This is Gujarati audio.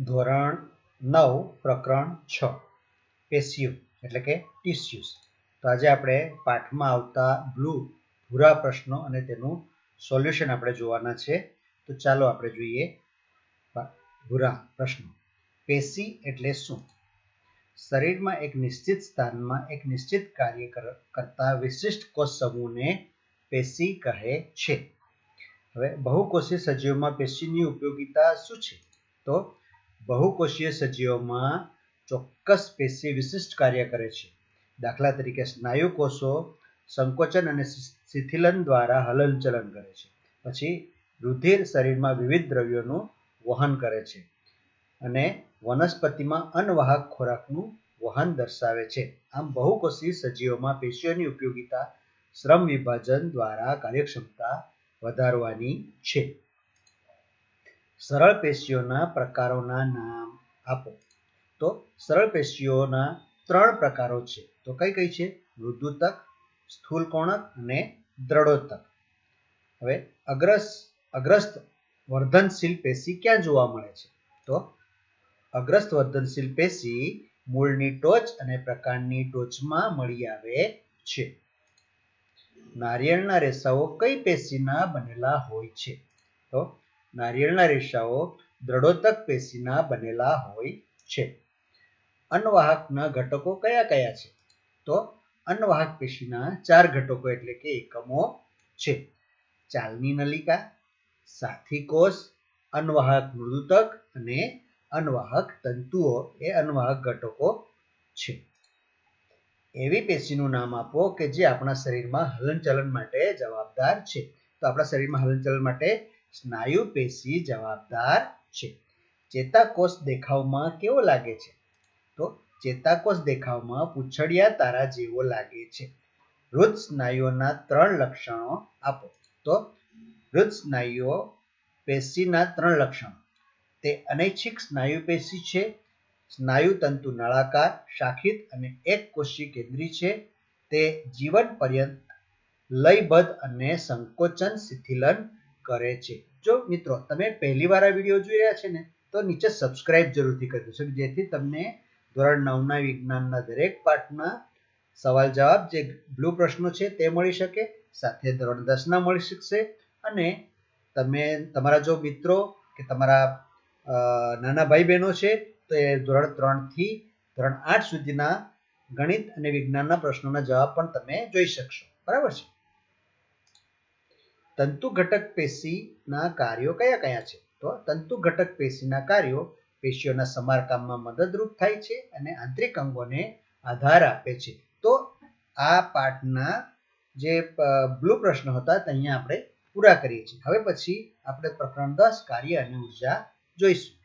ધોરણ 9 પ્રકરણ 6 પેશીઓ એટલે કે ટિશ્યુઝ. તો આજે આપણે પાઠમાં આવતા ભૂરા પ્રશ્નો અને તેનું સોલ્યુશન આપણે જોવાના છે. તો ચાલો આપણે જોઈએ ભૂરા પ્રશ્નો. પેશી એટલે શું? શરીરમાં એક નિશ્ચિત સ્થાનમાં એક નિશ્ચિત કાર્ય કરતા વિશિષ્ટ કોષ સમૂહને પેશી કહે છે. હવે બહુકોષીય સજીવોમાં પેશીની ઉપયોગિતા શું છે? તો બહુકોષીય સજીવોમાં ચોક્કસ પેશી વિશિષ્ટ કાર્ય કરે છે. દાખલા તરીકે સ્નાયુ કોષો સંકોચન અને શિથિલન દ્વારા હલનચલન કરે છે. પછી રુધિર શરીરમાં વિવિધ દ્રવ્યોનું વહન કરે છે અને વનસ્પતિમાં અન્નવાહક ખોરાકનું વહન દર્શાવે છે. આમ બહુકોષીય સજીવોમાં પેશીઓની ઉપયોગિતા શ્રમ વિભાજન દ્વારા કાર્યક્ષમતા વધારવાની છે. સરળ પેશીઓના પ્રકારોના નામ આપો. તો સરળ પેશીઓના 3 પ્રકારો છે. તો કઈ કઈ છે? મૃદુતક, સ્થૂલકોણક અને દ્રઢોતક. હવે અગ્રસ્થ વર્ધનશીલ પેશી ક્યાં જોવા મળે છે? તો અગ્રસ્થ વર્ધનશીલ પેશી મૂળની ટોચ અને પ્રકાંડની ટોચમાં મળી આવે છે. નારિયેળના રેસાઓ કઈ પેશીના બનેલા હોય છે? તો નારિયેળના રેસાઓ દ્રઢોતક પેશીના બનેલા હોય છે. અન્નવાહકના ઘટકો કયા કયા છે? તો અન્નવાહક પેશીના 4 ઘટકો એટલે કે એકમો છે. ચાલની નલિકા, સાથી કોષ, અન્નવાહક મૃદુતક અને અન્નવાહક તંતુઓ એ અન્નવાહક ઘટકો છે. એવી પેશીનું નામ આપો કે જે આપણા શરીરમાં હલનચલન માટે જવાબદાર છે. તો આપણા શરીરમાં હલનચલન માટે સ્નાયુ પેશી જવાબદાર છે. ચેતાકોષ દેખાવમાં કેવો લાગે છે? તો ચેતાકોષ દેખાવમાં પૂંછડિયા તારા જેવો લાગે છે. વૃદ્ધ સ્નાયુઓના 3 લક્ષણો આપો. તો વૃદ્ધ સ્નાયુઓ પેશીના 3 લક્ષણો. તે અનૈચ્છિક સ્નાયુ પેશી છે. સ્નાયુ તંતુ નળાકાર, શાખિત અને એક કોષીય કેન્દ્રી છે. તે જીવન પર્યંત લયબદ્ધ અને સંકોચન શિથિલન કરે છે. જો મિત્રો તમે પહેલી વાર આ વિડીયો જોઈ રહ્યા છે ને, તો નીચે સબસ્ક્રાઇબ જરૂરથી કરી દેશો જેથી તમને ધોરણ 9ના વિજ્ઞાનના દરેક પાઠના સવાલ જવાબ જે બ્લુ પ્રશ્નો છે તે મળી શકે, સાથે ધોરણ 10ના મળી શકશે. અને તમે તમારા જો મિત્રો કે તમારા નાના ભાઈ બહેનો છે તો એ ધોરણ 3 થી ધોરણ 8 સુધીના ગણિત અને વિજ્ઞાનના પ્રશ્નોના જવાબ પણ તમે જોઈ શકશો. બરાબર છે? તંતુ ઘટક પેશીના કાર્યો કયા કયા છે? તો તંતુ ઘટક પેશીના કાર્યો પેશીઓના સમારકામમાં મદદરૂપ થાય છે અને આંતરિક અંગોને આધાર આપે છે. તો આ પાઠના જે બ્લુ પ્રશ્નો હતા તે અહીંયા આપણે પૂરા કરીએ છીએ. હવે પછી આપણે પ્રકરણ 10 કાર્ય અને ઉર્જા જોઈશું.